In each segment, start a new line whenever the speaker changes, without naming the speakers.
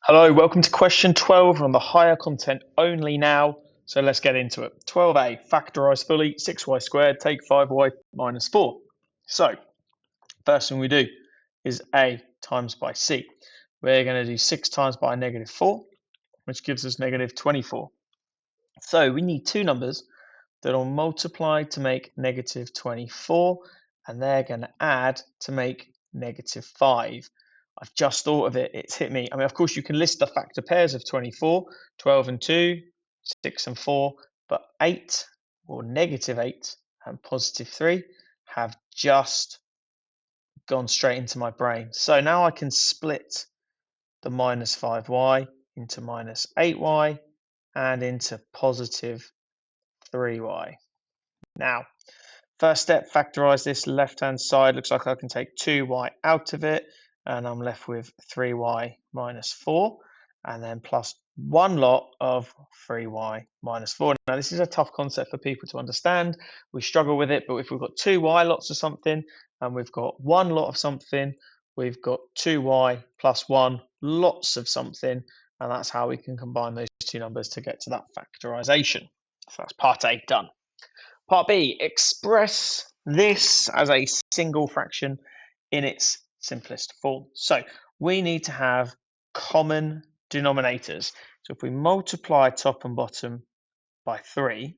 Hello, welcome to question 12 on the higher content only now. So let's get into it. 12a, factorise fully, 6y squared, take 5y minus 4. So first thing we do is a times by c. We're going to do 6 times by negative 4, which gives us negative 24. So we need two numbers that will multiply to make negative 24, and they're going to add to make negative 5. I've just thought of it, it's hit me. I mean, of course, you can list the factor pairs of 24, 12 and 2, 6 and 4, but 8 or negative 8 and positive 3 have just gone straight into my brain. So now I can split the minus 5y into minus 8y and into positive 3y. Now, first step, factorize this left-hand side. Looks like I can take 2y out of it, and I'm left with 3y minus 4, and then plus one lot of 3y minus 4. Now, this is a tough concept for people to understand. We struggle with it, but if we've got 2y lots of something, and we've got one lot of something, we've got 2y plus 1 lots of something, and that's how we can combine those two numbers to get to that factorization. So that's part A done. Part B, express this as a single fraction in its simplest form. So we need to have common denominators. So if we multiply top and bottom by 3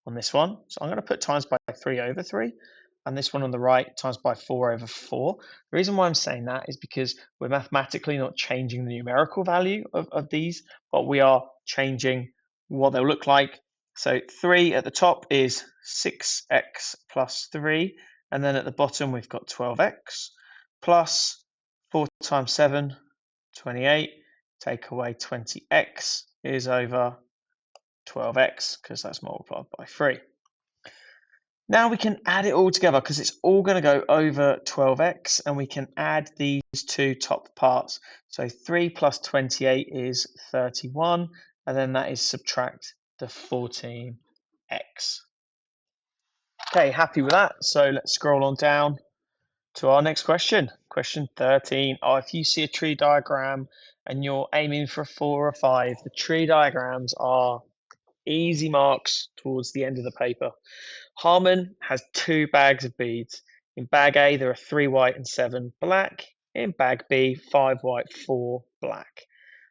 on this one, so I'm going to put times by 3 over 3, and this one on the right times by 4 over 4. The reason why I'm saying that is because we're mathematically not changing the numerical value of these, but we are changing what they'll look like. So 3 at the top is 6x plus 3, and then at the bottom we've got 12x plus 4 times 7, 28, take away 20x is over 12x because that's multiplied by 3. Now we can add it all together because it's all going to go over 12x, and we can add these two top parts. So 3 plus 28 is 31, and then that is subtract the 14x. Okay, happy with that? So let's scroll on down to our next question. Question 13. Oh, if you see a tree diagram and you're aiming for a 4 or 5, the tree diagrams are easy marks towards the end of the paper. Harmon has 2 bags of beads. In bag A, there are 3 white and 7 black. In bag B, 5 white, 4 black.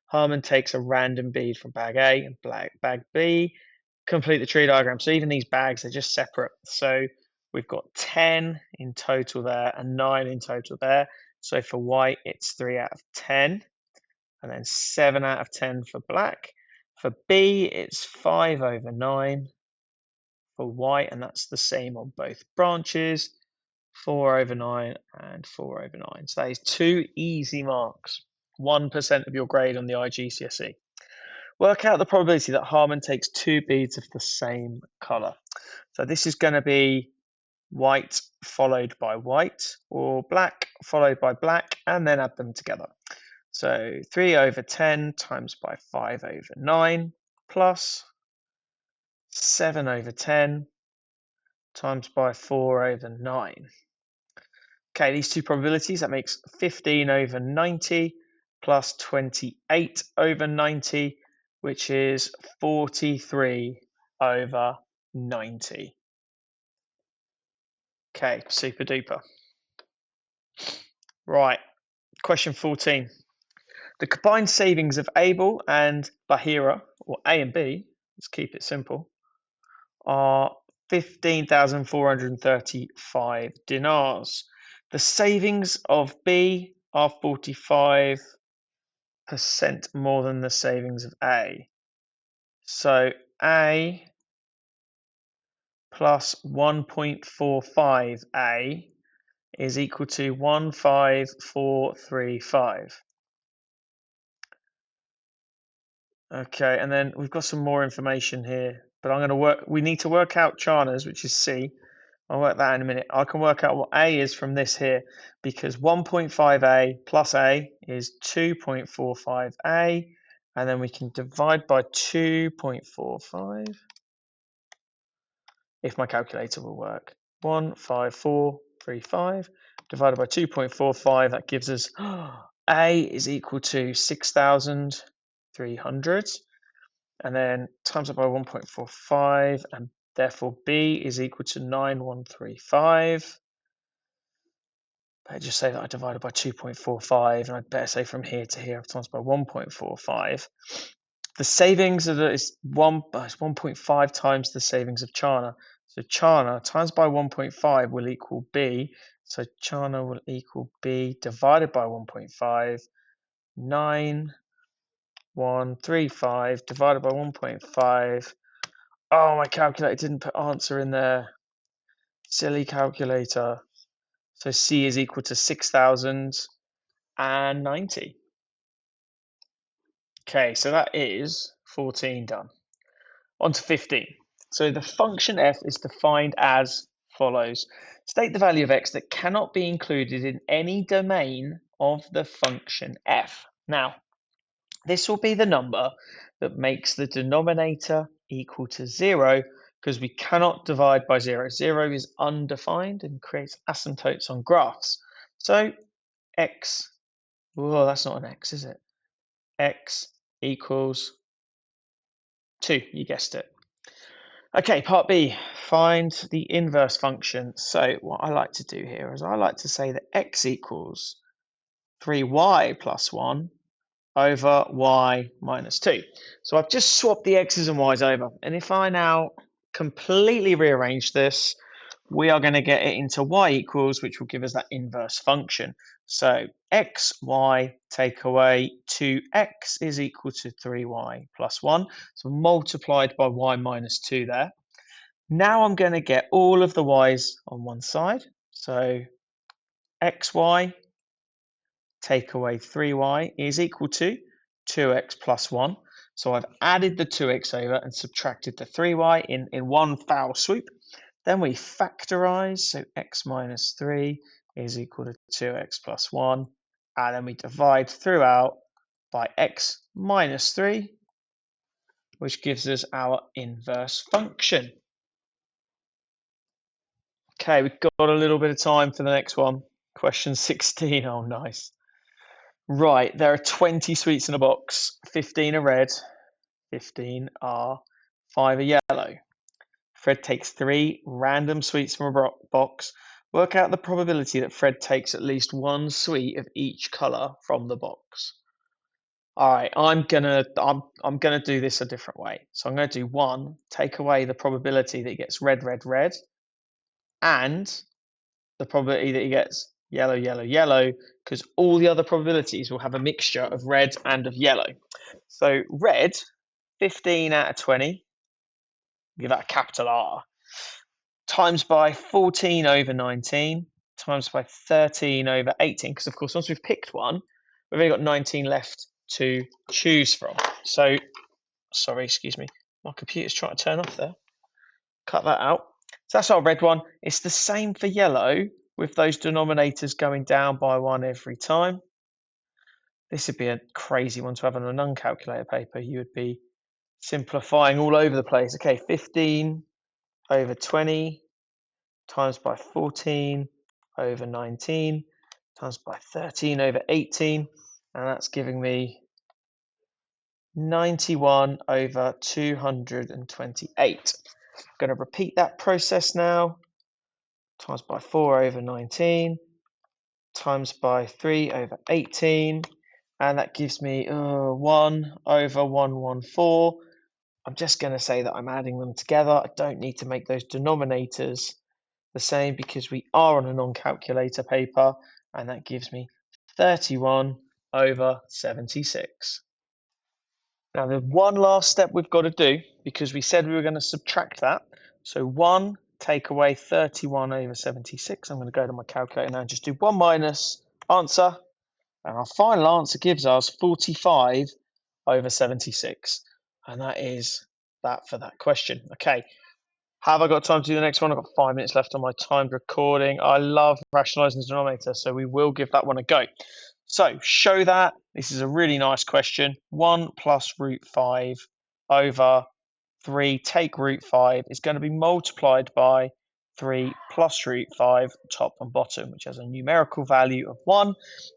Harmon takes a random bead from bag A and bag B. Complete the tree diagram. So even these bags are just separate. So we've got 10 in total there and 9 in total there. So for white, it's 3 out of 10. And then 7 out of 10 for black. For B, it's 5 over 9 for white, and that's the same on both branches. 4 over 9 and 4 over 9. So that is 2 easy marks. 1% of your grade on the iGCSE. Work out the probability that Harmon takes 2 beads of the same colour. So this is going to be white followed by white, or black followed by black, and then add them together. So 3 over 10 times by 5 over 9 plus 7 over 10 times by 4 over 9. Okay, these two probabilities, that makes 15 over 90 plus 28 over 90, which is 43 over 90. Okay, super duper. Right, question 14. The combined savings of Abel and Bahira, or A and B, let's keep it simple, are 15,435 dinars. The savings of B are 45% more than the savings of A. So A plus 1.45A is equal to 15435. Okay, and then we've got some more information here, but we need to work out Chana's, which is C. I'll work that in a minute. I can work out what A is from this here, because 1.5A plus A is 2.45A, and then we can divide by 2.45 if my calculator will work. 15435 divided by 2.45, that gives us A is equal to 6,300, and then times it by 1.45, and therefore B is equal to 9135. Better just say that I divided by 2.45, and I'd better say from here to here I've times by 1.45. The savings of it's 1.5 times the savings of Chana. So Chana times by 1.5 will equal B. So Chana will equal B divided by 1.5. 9135 divided by 1.5. Oh, my calculator didn't put answer in there. Silly calculator. So C is equal to 6,090. Okay, so that is 14 done. On to 15. So the function f is defined as follows. State the value of x that cannot be included in any domain of the function f. Now, this will be the number that makes the denominator equal to 0 because we cannot divide by 0. 0 is undefined and creates asymptotes on graphs. So x, oh, that's not an x, is it? X equals 2, you guessed it. Okay, part B, find the inverse function. So what I like to do here is I like to say that x equals 3y plus 1 over y minus 2. So I've just swapped the x's and y's over. And if I now completely rearrange this, we are going to get it into y equals, which will give us that inverse function. So x, y, take away 2x is equal to 3y plus 1. So multiplied by y minus 2 there. Now I'm going to get all of the y's on one side. So xy take away 3y is equal to 2x plus 1. So I've added the 2x over and subtracted the 3y in one foul swoop. Then we factorize, so x minus 3 is equal to 2x plus 1. And then we divide throughout by x minus 3, which gives us our inverse function. Okay, we've got a little bit of time for the next one. Question 16. Oh, nice. Right, there are 20 sweets in a box. 15 are red, 15 are 5 are yellow. Fred takes 3 random sweets from a box. Work out the probability that Fred takes at least one sweet of each color from the box. All right, I'm gonna do this a different way. So I'm gonna do 1, take away the probability that he gets red, red, red, and the probability that he gets yellow, yellow, yellow, because all the other probabilities will have a mixture of red and of yellow. So red, 15 out of 20, give that a capital R, times by 14 over 19, times by 13 over 18, because of course once we've picked one, we've only got 19 left to choose from. So, sorry, excuse me, my computer's trying to turn off there. Cut that out. So that's our red one. It's the same for yellow, with those denominators going down by 1 every time. This would be a crazy one to have on a non-calculator paper. You would be simplifying all over the place. Okay, 15 over 20 times by 14 over 19 times by 13 over 18. And that's giving me 91 over 228. I'm going to repeat that process now. Times by 4 over 19, times by 3 over 18, and that gives me 1 over 114. I'm just going to say that I'm adding them together. I don't need to make those denominators the same because we are on a non-calculator paper, and that gives me 31 over 76. Now, the one last step we've got to do, because we said we were going to subtract that. So 1 take away 31 over 76. I'm going to go to my calculator now and just do 1 minus answer. And our final answer gives us 45 over 76. And that is that for that question. Okay. Have I got time to do the next one? I've got 5 minutes left on my timed recording. I love rationalizing the denominator, so we will give that one a go. So show that. This is a really nice question. 1 plus root 5 over 3 take root 5 is going to be multiplied by 3 plus root 5 top and bottom, which has a numerical value of 1.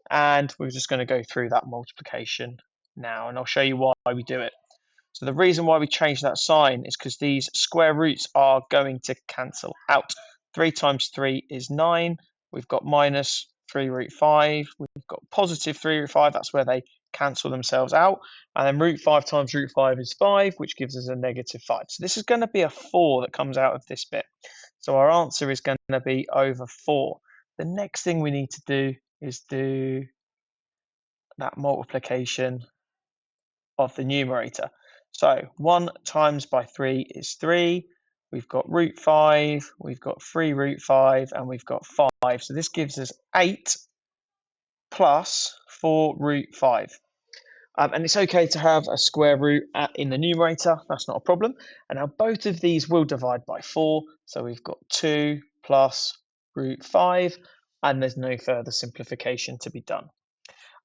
And we're just going to go through that multiplication now, and I'll show you why we do it. So the reason why we change that sign is because these square roots are going to cancel out. 3 times 3 is 9. We've got minus 3 root 5. We've got positive 3 root 5. That's where they cancel themselves out. And then root 5 times root 5 is 5, which gives us a negative 5. So this is going to be a 4 that comes out of this bit. So our answer is going to be over 4. The next thing we need to do is do that multiplication of the numerator. So 1 times by 3 is 3. We've got root 5, we've got 3 root 5, and we've got 5. So this gives us 8 plus 4 root 5. And it's okay to have a square root in the numerator. That's not a problem. And now both of these will divide by 4. So we've got 2 plus root 5, and there's no further simplification to be done.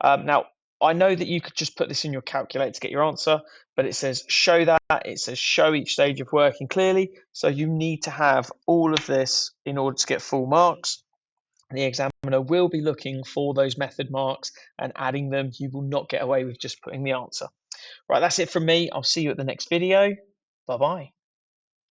Now, I know that you could just put this in your calculator to get your answer, but it says show that. It says show each stage of working clearly. So you need to have all of this in order to get full marks. The examiner will be looking for those method marks and adding them. You will not get away with just putting the answer. Right, that's it from me. I'll see you at the next video. Bye-bye.